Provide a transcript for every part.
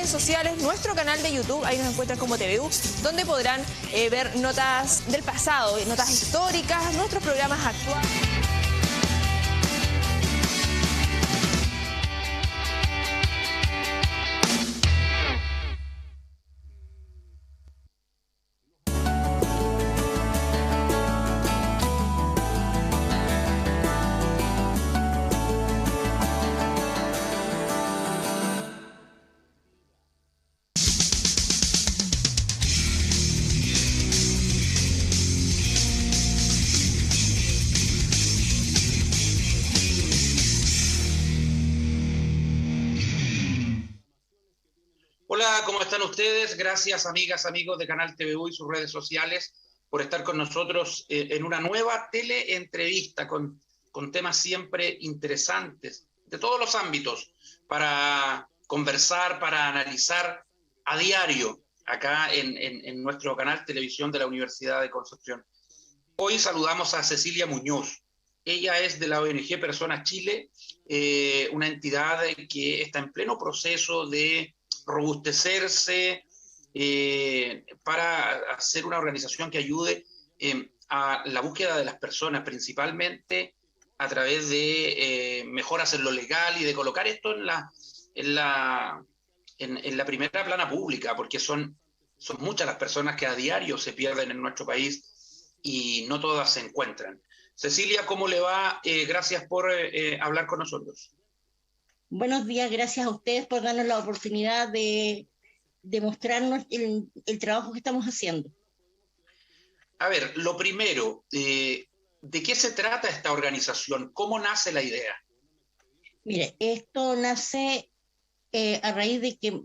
redes sociales, nuestro canal de YouTube, ahí nos encuentran como TVU, donde podrán ver notas del pasado, notas históricas, nuestros programas actuales. Hola, ¿cómo están ustedes? Gracias, amigas, amigos de Canal TVU y sus redes sociales por estar con nosotros en una nueva teleentrevista con temas siempre interesantes de todos los ámbitos para conversar, para analizar a diario acá en nuestro canal Televisión de la Universidad de Concepción. Hoy saludamos a Cecilia Muñoz. Ella es de la ONG Personas Chile, una entidad que está en pleno proceso de robustecerse para hacer una organización que ayude a la búsqueda de las personas, principalmente a través de mejoras en lo legal y de colocar esto en la primera plana pública, porque son muchas las personas que a diario se pierden en nuestro país y no todas se encuentran. Cecilia, ¿cómo le va? Gracias por hablar con nosotros. Buenos días, gracias a ustedes por darnos la oportunidad de mostrarnos el trabajo que estamos haciendo. A ver, lo primero, ¿de qué se trata esta organización? ¿Cómo nace la idea? Mire, esto nace a raíz de que,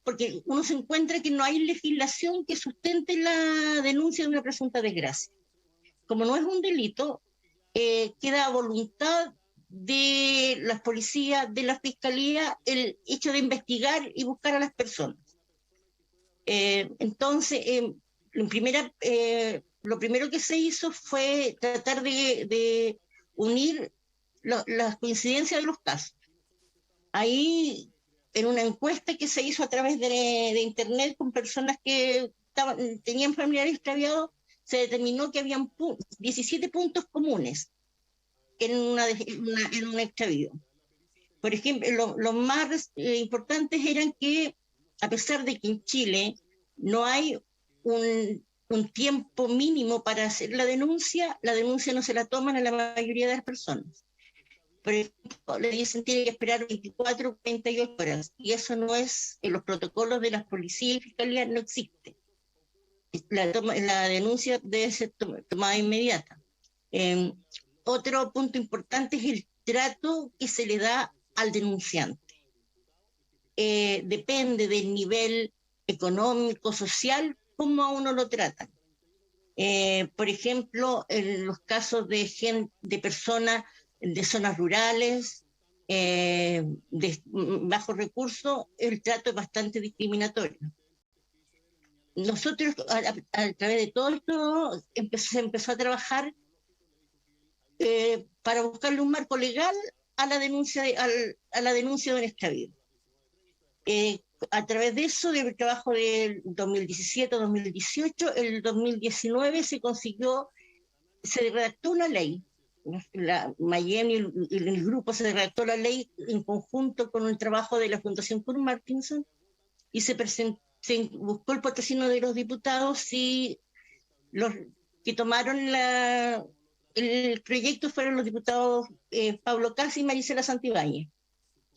porque uno se encuentra que no hay legislación que sustente la denuncia de una presunta desgracia. Como no es un delito, queda a voluntad de las policías, de la fiscalía, el hecho de investigar y buscar a las personas. Entonces, lo primero que se hizo fue tratar de unir las coincidencias de los casos. Ahí, en una encuesta que se hizo a través de internet con personas que tenían familiares extraviados, se determinó que habían 17 puntos comunes en un extravío. Por ejemplo, los más importantes eran que, a pesar de que en Chile no hay un tiempo mínimo para hacer la denuncia no se la toman a la mayoría de las personas. Por ejemplo, le dicen tiene que esperar 24 o 48 horas, y eso no es, en los protocolos de las policías y fiscalías no existe. La denuncia debe ser tomada inmediata. Otro punto importante es el trato que se le da al denunciante. Depende del nivel económico, social, cómo a uno lo tratan. Por ejemplo, en los casos de personas de zonas rurales, de bajos recursos, el trato es bastante discriminatorio. Nosotros, a través de todo esto, se empezó a trabajar para buscarle un marco legal a la denuncia de un extravío. A través de eso, del trabajo del 2017-2018, el 2019 se redactó una ley. Miami y el grupo se redactó la ley en conjunto con el trabajo de la Fundación Kurt Martinson, y se buscó el patrocinio de los diputados, y los que tomaron el proyecto fueron los diputados Pablo Casi y Marisela Santibáñez.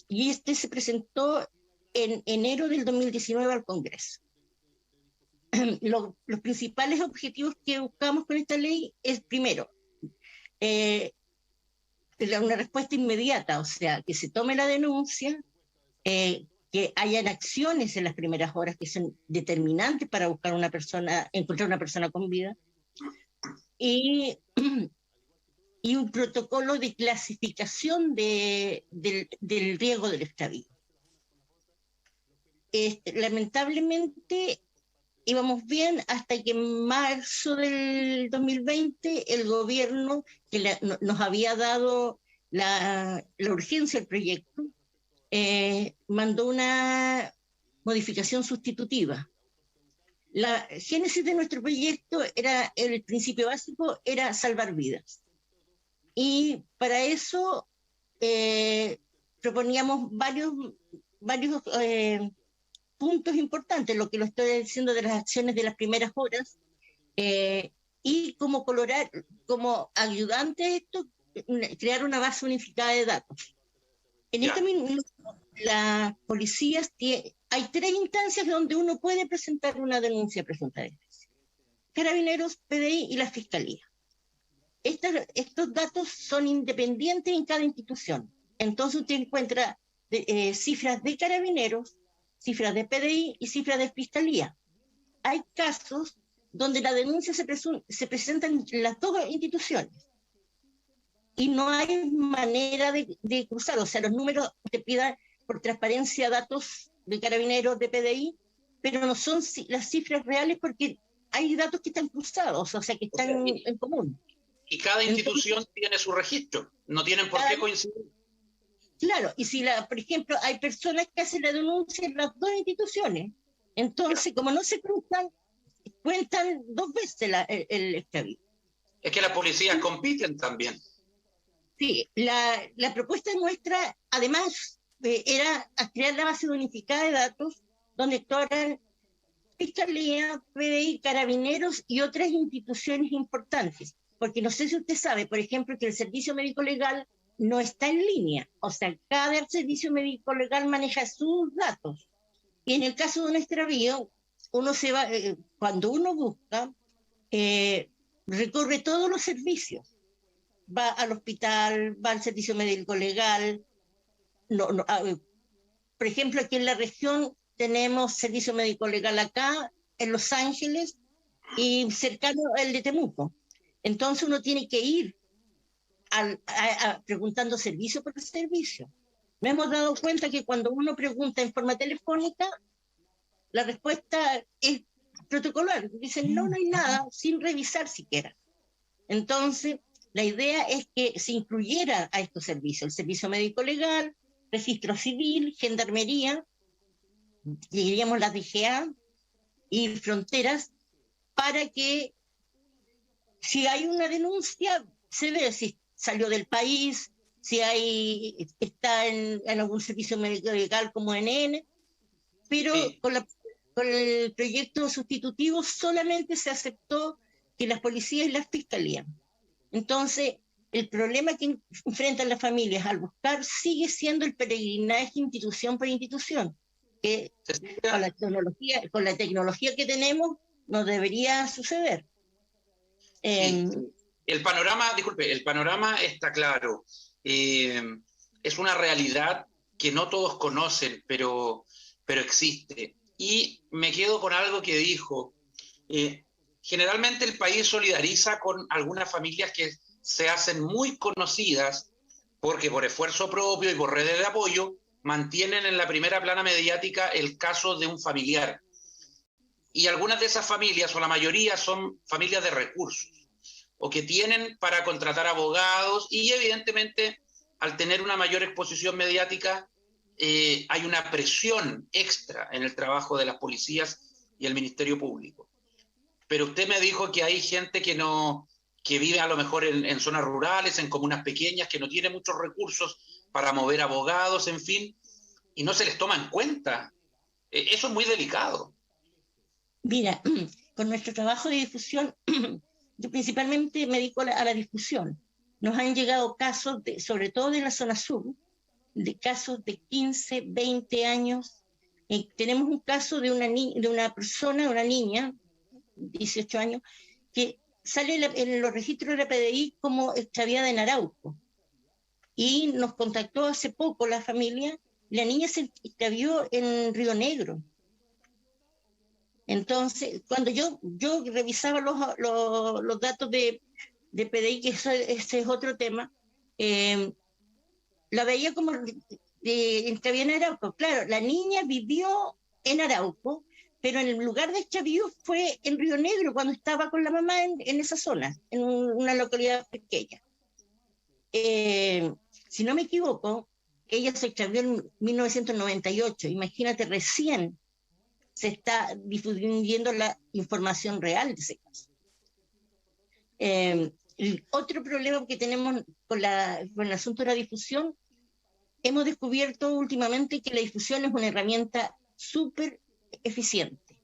Y se presentó en enero del 2019 al Congreso. Los principales objetivos que buscamos con esta ley es, primero, una respuesta inmediata, o sea, que se tome la denuncia, que hayan acciones en las primeras horas que son determinantes para encontrar una persona con vida, y un protocolo de clasificación del riesgo del extravío. Lamentablemente íbamos bien hasta que en marzo del 2020 el gobierno, que nos había dado la urgencia del proyecto, mandó una modificación sustitutiva. La génesis de nuestro proyecto era, el principio básico era salvar vidas. Y para eso proponíamos varios puntos importantes, lo que lo estoy diciendo de las acciones de las primeras horas, y como ayudante a esto, crear una base unificada de datos. En este minuto, las policías hay 3 instancias donde uno puede presentar una denuncia presunta de violencia: Carabineros, PDI y la Fiscalía. Estos datos son independientes en cada institución. Entonces usted encuentra cifras de Carabineros, cifras de PDI y cifras de Fiscalía. Hay casos donde la denuncia se presenta en las 2 instituciones y no hay manera de cruzar. O sea, los números te pidan por transparencia datos de Carabineros, de PDI, pero no son las cifras reales porque hay datos que están cruzados, o sea, que están en común. Y cada institución tiene su registro, no tienen por qué coincidir. Claro, y si, por ejemplo, hay personas que hacen la denuncia en las 2 instituciones, entonces, como no se cruzan, cuentan 2 veces el extravío. Es que las policías compiten también. Sí, la propuesta nuestra, además, era crear la base unificada de datos donde actuaran Fiscalía, PDI, Carabineros y otras instituciones importantes. Porque no sé si usted sabe, por ejemplo, que el servicio médico legal no está en línea. O sea, cada servicio médico legal maneja sus datos. Y en el caso de un extravío, uno se va, cuando uno busca, recorre todos los servicios. Va al hospital, va al servicio médico legal. Por ejemplo, aquí en la región tenemos servicio médico legal acá, en Los Ángeles, y cercano al de Temuco. Entonces uno tiene que ir preguntando servicio por servicio. Me hemos dado cuenta que cuando uno pregunta en forma telefónica, la respuesta es protocolar. Dicen, no hay nada, sin revisar siquiera. Entonces, la idea es que se incluyera a estos servicios, el servicio médico legal, registro civil, gendarmería, diríamos las DGA y fronteras, para que si hay una denuncia, se ve si salió del país, si está en algún servicio médico legal como NN, pero sí. Con el proyecto sustitutivo solamente se aceptó que las policías y las fiscalías. Entonces, el problema que enfrentan las familias al buscar sigue siendo el peregrinaje institución por institución, que con la tecnología que tenemos no debería suceder. Sí. El panorama está claro. Es una realidad que no todos conocen, pero existe. Y me quedo con algo que dijo. Generalmente el país solidariza con algunas familias que se hacen muy conocidas porque por esfuerzo propio y por redes de apoyo mantienen en la primera plana mediática el caso de un familiar. Y algunas de esas familias, o la mayoría, son familias de recursos, o que tienen para contratar abogados, y evidentemente al tener una mayor exposición mediática hay una presión extra en el trabajo de las policías y el Ministerio Público. Pero usted me dijo que hay gente que vive a lo mejor en zonas rurales, en comunas pequeñas, que no tiene muchos recursos para mover abogados, en fin, y no se les toma en cuenta. Eso es muy delicado. Mira, con nuestro trabajo de difusión, yo principalmente me dedico a la difusión. Nos han llegado casos, sobre todo de la zona sur, de casos de 15, 20 años. Tenemos un caso de una persona, una niña, 18 años, que sale en los registros de la PDI como extraviada en Arauco. Y nos contactó hace poco la familia. La niña se extravió en Río Negro. Entonces, cuando yo revisaba los datos de PDI, que ese es otro tema, la veía como extraviada en Arauco. Claro, la niña vivió en Arauco, pero en el lugar de extravío fue en Río Negro, cuando estaba con la mamá en esa zona, en una localidad pequeña. Si no me equivoco, ella se extravió en 1998, imagínate, recién se está difundiendo la información real de ese caso. El otro problema que tenemos con el asunto de la difusión, hemos descubierto últimamente que la difusión es una herramienta súper eficiente,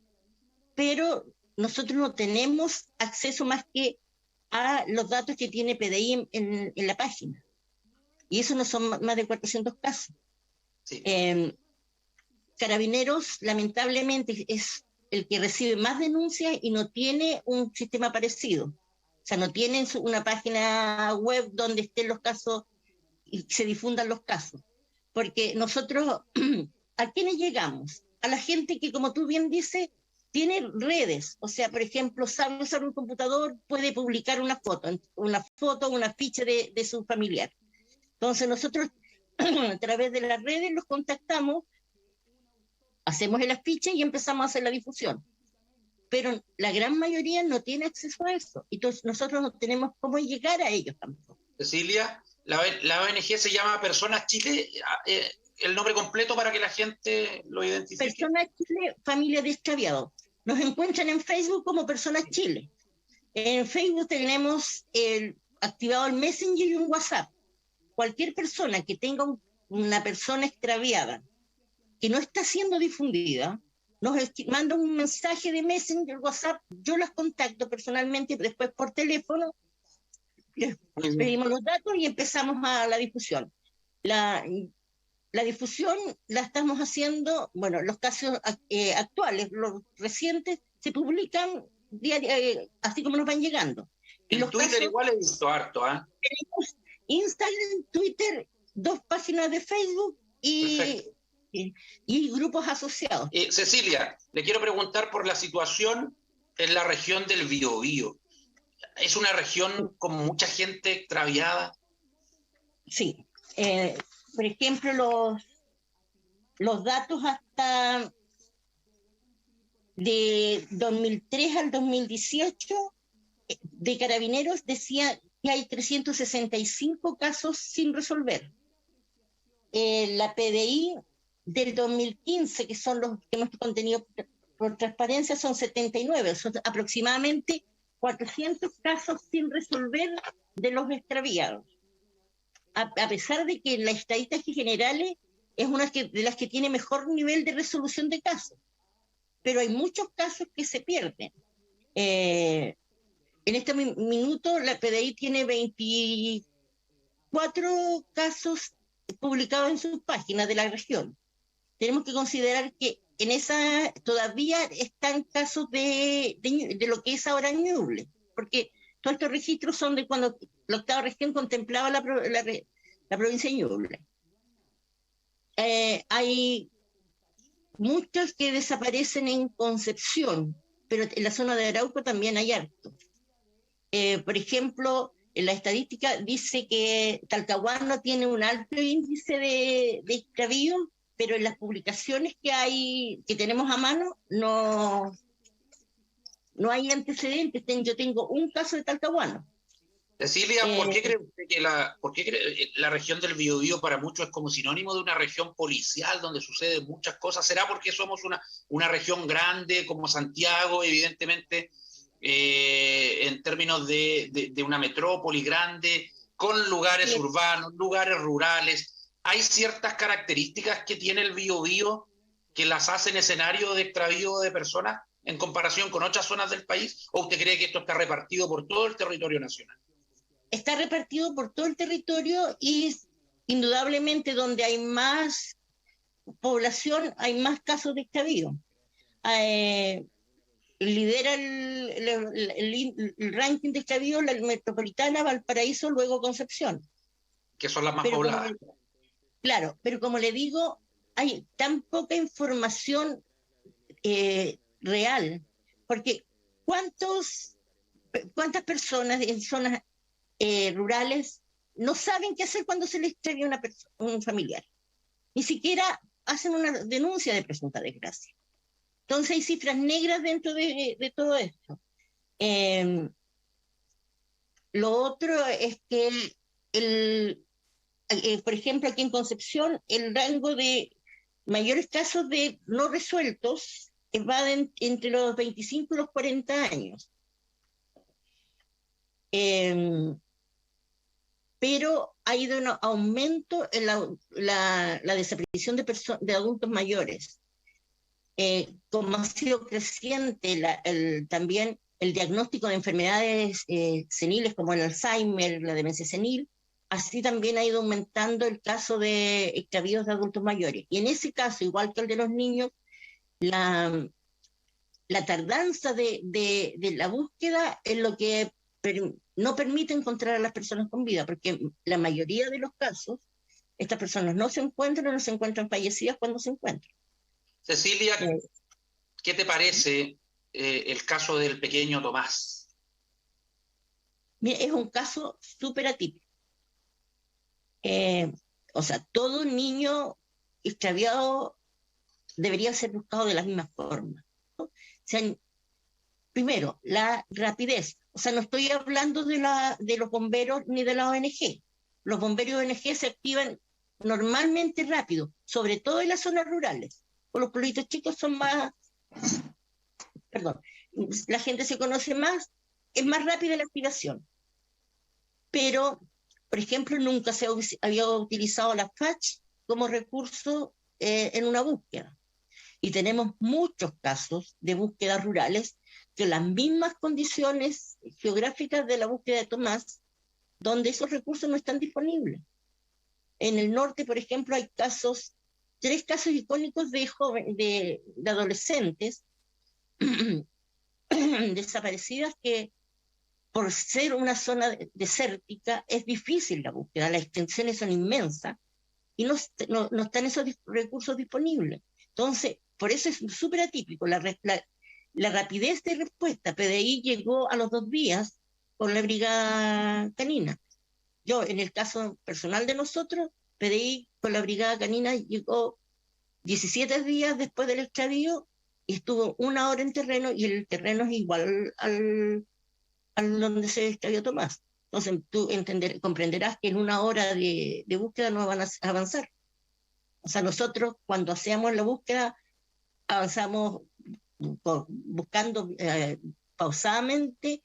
pero nosotros no tenemos acceso más que a los datos que tiene PDI en la página. Y eso no son más de 400 casos. Sí. Carabineros, lamentablemente, es el que recibe más denuncias y no tiene un sistema parecido. O sea, no tienen una página web donde estén los casos y se difundan los casos. Porque nosotros, ¿a quiénes llegamos? A la gente que, como tú bien dices, tiene redes. O sea, por ejemplo, sabe usar un computador, puede publicar una foto, una ficha de su familiar. Entonces nosotros, a través de las redes, los contactamos, hacemos el afiche y empezamos a hacer la difusión. Pero la gran mayoría no tiene acceso a eso. Entonces nosotros no tenemos cómo llegar a ellos tampoco. Cecilia, la ONG se llama Personas Chile, el nombre completo para que la gente lo identifique. Personas Chile, Familia de Extraviados. Nos encuentran en Facebook como Personas Chile. En Facebook tenemos activado el Messenger y un WhatsApp. Cualquier persona que tenga una persona extraviada que no está siendo difundida, nos manda un mensaje de Messenger, WhatsApp, yo las contacto personalmente, después por teléfono, les pedimos los datos y empezamos a la difusión. La difusión la estamos haciendo, bueno, los casos actuales, los recientes, se publican así como nos van llegando. En los Twitter casos, igual he visto harto, ¿eh? Tenemos Instagram, Twitter, 2 páginas de Facebook y grupos asociados. Cecilia, le quiero preguntar por la situación en la región del Biobío. ¿Es una región con mucha gente extraviada? Sí. Por ejemplo, los datos hasta de 2003 al 2018 de Carabineros decía que hay 365 casos sin resolver. La PDI del 2015, que son los que hemos contenido por transparencia, son 79, son aproximadamente 400 casos sin resolver de los extraviados. A pesar de que la estadística generales es una de las que tiene mejor nivel de resolución de casos, pero hay muchos casos que se pierden. En este minuto la PDI tiene 24 casos publicados en sus páginas de la región. Tenemos que considerar que en esa todavía están casos de lo que es ahora Ñuble, porque todos estos registros son de cuando la octava región contemplaba la provincia de Ñuble. Hay muchos que desaparecen en Concepción, pero en la zona de Arauco también hay hartos. Por ejemplo, en la estadística dice que Talcahuano tiene un alto índice de extravío, pero en las publicaciones que tenemos a mano no hay antecedentes. Yo tengo un caso de Talcahuano. Cecilia, ¿por qué cree usted que la región del Biobío para muchos es como sinónimo de una región policial donde suceden muchas cosas? ¿Será porque somos una región grande como Santiago, evidentemente, en términos de una metrópoli grande, con lugares urbanos, lugares rurales? ¿Hay ciertas características que tiene el Biobío que las hacen escenario de extravío de personas en comparación con otras zonas del país? ¿O usted cree que esto está repartido por todo el territorio nacional? Está repartido por todo el territorio y indudablemente donde hay más población hay más casos de extravío. Lidera el ranking de extravío la metropolitana, Valparaíso, luego Concepción. Que son las más pobladas. Claro, pero como le digo, hay tan poca información real, porque ¿cuántas personas en zonas rurales no saben qué hacer cuando se les extravía un familiar? Ni siquiera hacen una denuncia de presunta desgracia. Entonces hay cifras negras dentro de todo esto. Lo otro es que por ejemplo, aquí en Concepción, el rango de mayores casos de no resueltos va entre los 25 y los 40 años. Pero ha ido en aumento en la desaparición de adultos mayores. Como ha sido creciente también el diagnóstico de enfermedades seniles como el Alzheimer, la demencia senil, así también ha ido aumentando el caso de extravíos de adultos mayores. Y en ese caso, igual que el de los niños, la tardanza de la búsqueda es lo que no permite encontrar a las personas con vida, porque la mayoría de los casos, estas personas no se encuentran o no se encuentran fallecidas cuando se encuentran. Cecilia, ¿qué te parece el caso del pequeño Tomás? Mira, es un caso súper atípico. O sea, todo niño extraviado debería ser buscado de la misma forma, ¿no? O sea, primero, la rapidez. O sea, no estoy hablando de los bomberos ni de la ONG. Los bomberos y ONG se activan normalmente rápido, sobre todo en las zonas rurales. Por los pueblitos chicos son más... Perdón, la gente se conoce más, es más rápida la activación. Pero, por ejemplo, nunca se había utilizado la FACH como recurso en una búsqueda. Y tenemos muchos casos de búsquedas rurales que las mismas condiciones geográficas de la búsqueda de Tomás, donde esos recursos no están disponibles. En el norte, por ejemplo, hay 3 casos icónicos de adolescentes desaparecidas que, por ser una zona desértica, es difícil la búsqueda, las extensiones son inmensas y no están esos recursos disponibles. Entonces, por eso es súper atípico. La rapidez de respuesta, PDI llegó a los 2 días con la brigada canina. Yo, en el caso personal de nosotros, PDI con la brigada canina llegó 17 días después del extravío y estuvo 1 hora en terreno, y el terreno es igual al donde se extravió Tomás. Entonces tú comprenderás que en 1 hora de búsqueda no van a avanzar. O sea, nosotros cuando hacíamos la búsqueda avanzamos buscando pausadamente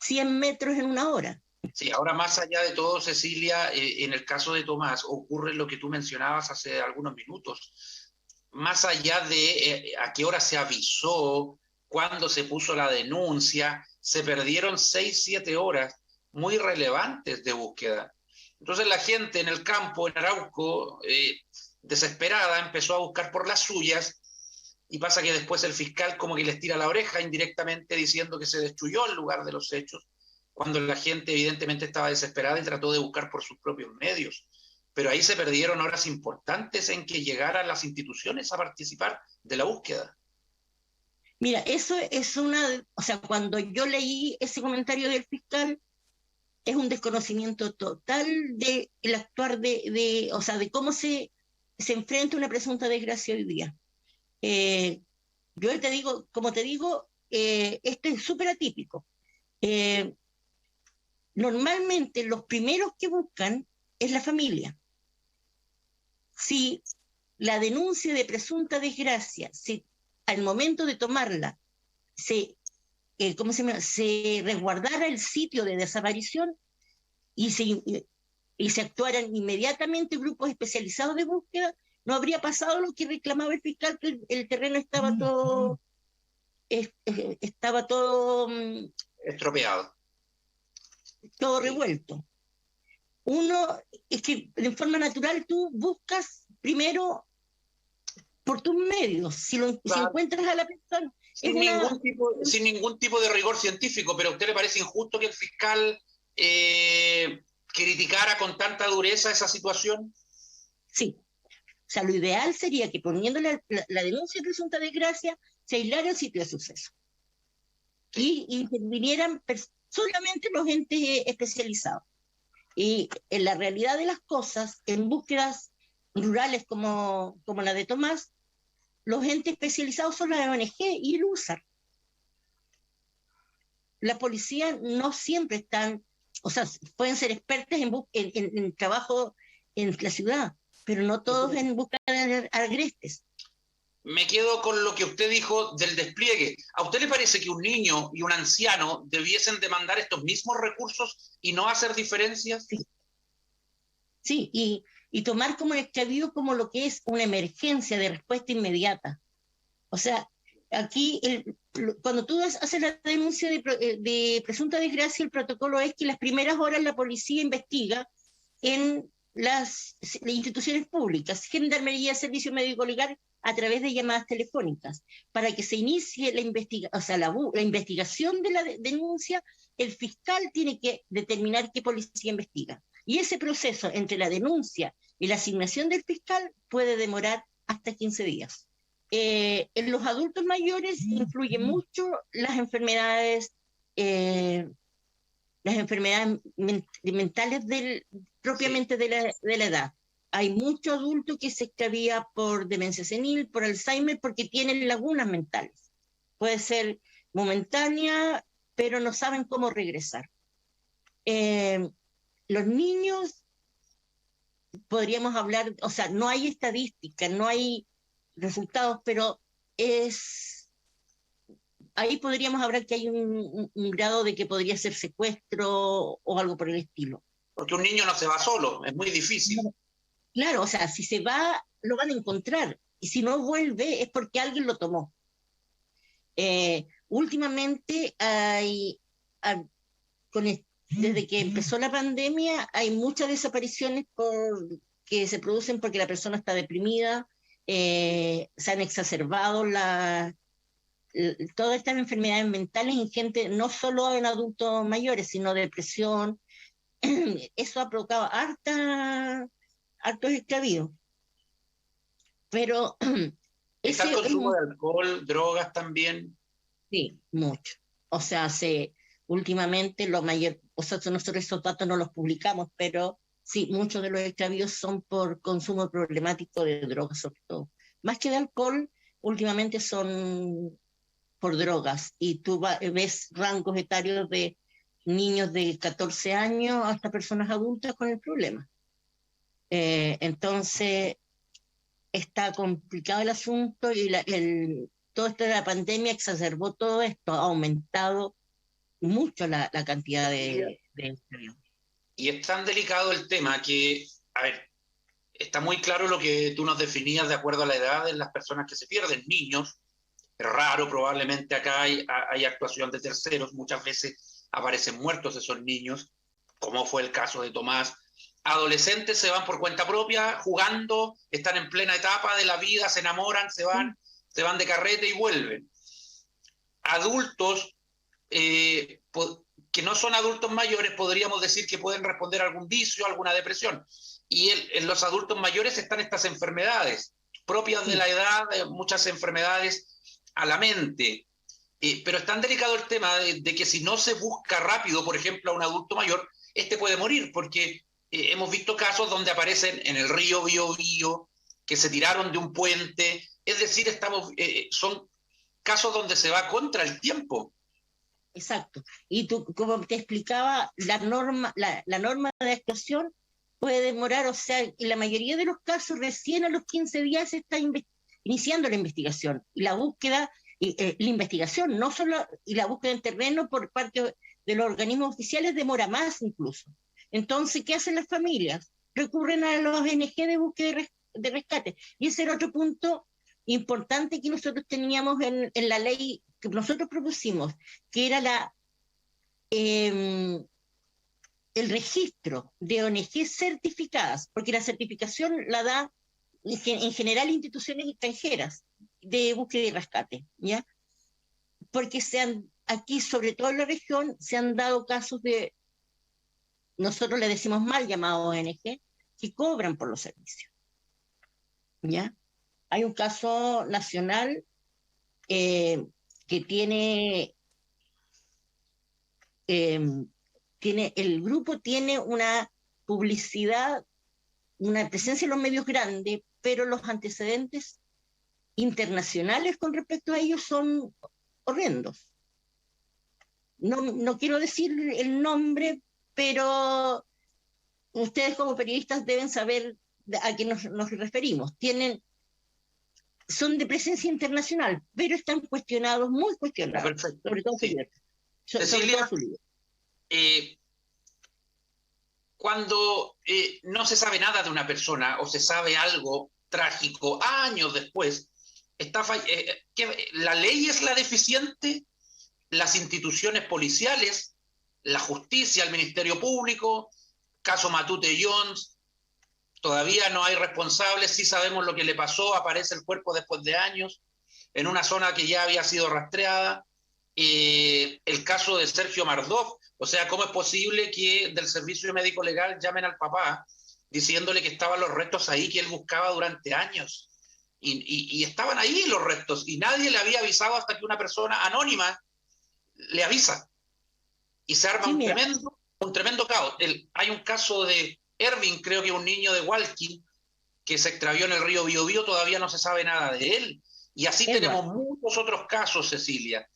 100 metros en 1 hora. Sí, ahora más allá de todo, Cecilia, en el caso de Tomás ocurre lo que tú mencionabas hace algunos minutos. Más allá de a qué hora se avisó, cuándo se puso la denuncia, se perdieron 6-7 horas muy relevantes de búsqueda. Entonces la gente en el campo, en Arauco, desesperada, empezó a buscar por las suyas, y pasa que después el fiscal como que les tira la oreja indirectamente diciendo que se destruyó el lugar de los hechos, cuando la gente evidentemente estaba desesperada y trató de buscar por sus propios medios. Pero ahí se perdieron horas importantes en que llegaran las instituciones a participar de la búsqueda. Mira, eso es o sea, cuando yo leí ese comentario del fiscal, es un desconocimiento total del actuar o sea, de cómo se enfrenta una presunta desgracia hoy día. Yo te digo, como te digo, esto es súper atípico. Normalmente los primeros que buscan es la familia. Si la denuncia de presunta desgracia, si al momento de tomarla se resguardara el sitio de desaparición y se actuaran inmediatamente grupos especializados de búsqueda, no habría pasado lo que reclamaba el fiscal, que el terreno estaba todo estropeado, todo revuelto. Uno, es que de forma natural tú buscas primero por tus medios, si encuentras a la persona. Sin ningún tipo de rigor científico, pero ¿a usted le parece injusto que el fiscal criticara con tanta dureza esa situación? Sí. O sea, lo ideal sería que poniendo la denuncia de presunta desgracia, se aislara el sitio de suceso. Y intervinieran solamente los entes especializados. Y en la realidad de las cosas, en búsquedas rurales como la de Tomás, los entes especializados son la ONG y el USAR. La policía no siempre están, o sea, pueden ser expertas en trabajo en la ciudad, pero no todos en busca de agrestes. me quedo con lo que usted dijo del despliegue. ¿A usted le parece que un niño y un anciano debiesen demandar estos mismos recursos y no hacer diferencias? Sí, sí, y tomar como el extravío como lo que es una emergencia de respuesta inmediata. O sea, aquí, cuando tú haces la denuncia de presunta desgracia, el protocolo es que las primeras horas la policía investiga en las instituciones públicas, Gendarmería, Servicio Médico Legal, a través de llamadas telefónicas, para que se inicie la investigación de la denuncia. El fiscal tiene que determinar qué policía investiga. Y ese proceso entre la denuncia y la asignación del fiscal puede demorar hasta 15 días. En los adultos mayores influyen mucho las enfermedades mentales propiamente de la edad. Hay mucho adulto que se extravía por demencia senil, por Alzheimer, porque tienen lagunas mentales. Puede ser momentánea, pero no saben cómo regresar. Los niños, podríamos hablar, o sea, no hay estadística, no hay resultados, pero ahí podríamos hablar que hay un grado de que podría ser secuestro o algo por el estilo. Porque un niño no se va solo, es muy difícil. Claro, o sea, si se va, lo van a encontrar, y si no vuelve es porque alguien lo tomó. Últimamente desde que empezó la pandemia hay muchas desapariciones que se producen porque la persona está deprimida, se han exacerbado todas estas enfermedades mentales en gente, no solo en adultos mayores, sino depresión. Eso ha provocado hartos extravíos. Pero ¿Está el consumo de alcohol, drogas también? Sí, mucho. O sea, últimamente nosotros esos datos no los publicamos, pero sí, muchos de los extravíos son por consumo problemático de drogas, sobre todo. Más que de alcohol, últimamente son por drogas, y tú ves rangos etarios de niños de 14 años hasta personas adultas con el problema. Entonces, está complicado el asunto, y todo esto de la pandemia exacerbó todo esto, ha aumentado mucho la cantidad de extravíos. Y es tan delicado el tema que, a ver, está muy claro lo que tú nos definías de acuerdo a la edad de las personas que se pierden. Niños, es raro, probablemente acá hay actuación de terceros, muchas veces aparecen muertos esos niños, como fue el caso de Tomás. Adolescentes se van por cuenta propia, jugando, están en plena etapa de la vida, se enamoran, se van de carrete y vuelven. Adultos que no son adultos mayores, podríamos decir que pueden responder a algún vicio, a alguna depresión. Y en los adultos mayores están estas enfermedades propias de la edad, muchas enfermedades a la mente. Pero es tan delicado el tema de que si no se busca rápido, por ejemplo, a un adulto mayor, puede morir, porque hemos visto casos donde aparecen en el río Biobío, que se tiraron de un puente. Es decir, son casos donde se va contra el tiempo. Exacto. Y tú, como te explicaba, la norma de actuación puede demorar, o sea, en la mayoría de los casos recién a los 15 días se está iniciando la investigación. Y la búsqueda, la investigación, no solo, y la búsqueda en terreno por parte de los organismos oficiales demora más incluso. Entonces, ¿qué hacen las familias? Recurren a los ONG de búsqueda de rescate. Y ese era otro punto importante que nosotros teníamos en la ley que nosotros propusimos, que era el registro de ONG certificadas, porque la certificación la da en general instituciones extranjeras de búsqueda y rescate, ¿ya? Porque aquí, sobre todo en la región, se han dado casos de, nosotros le decimos mal llamados ONG, que cobran por los servicios, ¿ya? Hay un caso nacional que el grupo tiene una publicidad, una presencia en los medios grande, pero los antecedentes internacionales con respecto a ellos son horrendos. No quiero decir el nombre, pero ustedes como periodistas deben saber a qué nos referimos. Tienen son de presencia internacional, pero están cuestionados, muy cuestionados, Perfecto. sobre todo Sí. Cecilia, su libro. Cuando no se sabe nada de una persona o se sabe algo trágico años después, ¿la ley es la deficiente? ¿Las instituciones policiales? ¿La justicia, el Ministerio Público? Caso Matute Jones, todavía no hay responsables, sí sabemos lo que le pasó, aparece el cuerpo después de años, en una zona que ya había sido rastreada. El caso de Sergio Mardov, o sea, ¿cómo es posible que del Servicio Médico Legal llamen al papá diciéndole que estaban los restos ahí que él buscaba durante años? Y estaban ahí los restos, y nadie le había avisado hasta que una persona anónima le avisa. Y se arma un tremendo caos. Hay un caso de Ervin, creo que un niño de Hualqui, que se extravió en el río Biobío, todavía no se sabe nada de él. Y así tenemos muchos otros casos, Cecilia.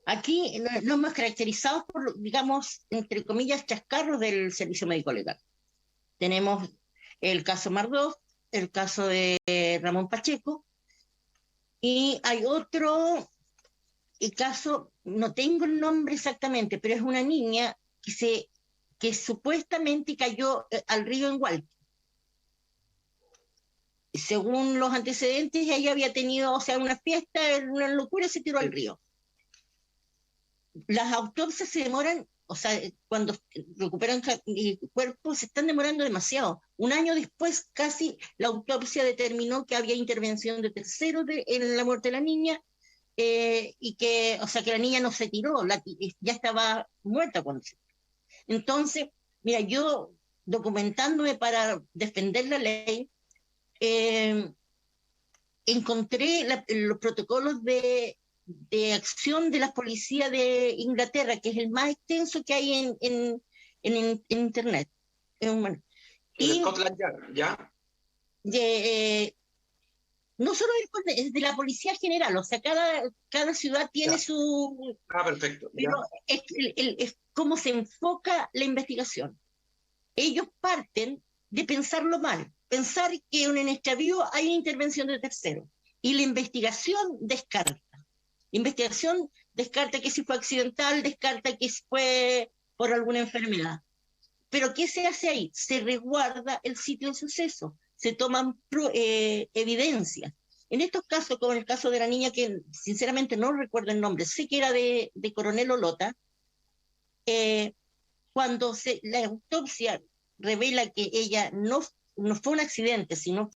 Aquí nos hemos caracterizado por, digamos, entre comillas, chascarros del Servicio Médico Legal. Tenemos el caso Mardov, el caso de Ramón Pacheco, y hay otro caso, no tengo el nombre exactamente, pero es una niña que supuestamente cayó al río en Hualqui. Según los antecedentes, ella había tenido, o sea, una fiesta, una locura, y se tiró al río. Las autopsias se demoran, o sea, cuando recuperan cuerpos, se están demorando demasiado. Un año después, casi, la autopsia determinó que había intervención de terceros en la muerte de la niña, y que, o sea, que la niña no se tiró, ya estaba muerta cuando se tiró. Entonces, mira, yo documentándome para defender la ley, encontré los protocolos de acción de la policía de Inglaterra, que es el más extenso que hay en Internet. Bueno, ¿En Scotland Yard, ya? No solo es de la policía general, o sea, cada ciudad tiene su... Perfecto. Pero es cómo se enfoca la investigación. Ellos parten de pensarlo mal, pensar que en un extravío hay una intervención de tercero, y la investigación descarta. La investigación descarta que si fue accidental, descarta que fue por alguna enfermedad. Pero ¿qué se hace ahí? Se resguarda el sitio del suceso, se toman evidencias. En estos casos, como en el caso de la niña, que sinceramente no recuerdo el nombre, sé que era de Coronel Olota, cuando la autopsia revela que ella no fue un accidente, sino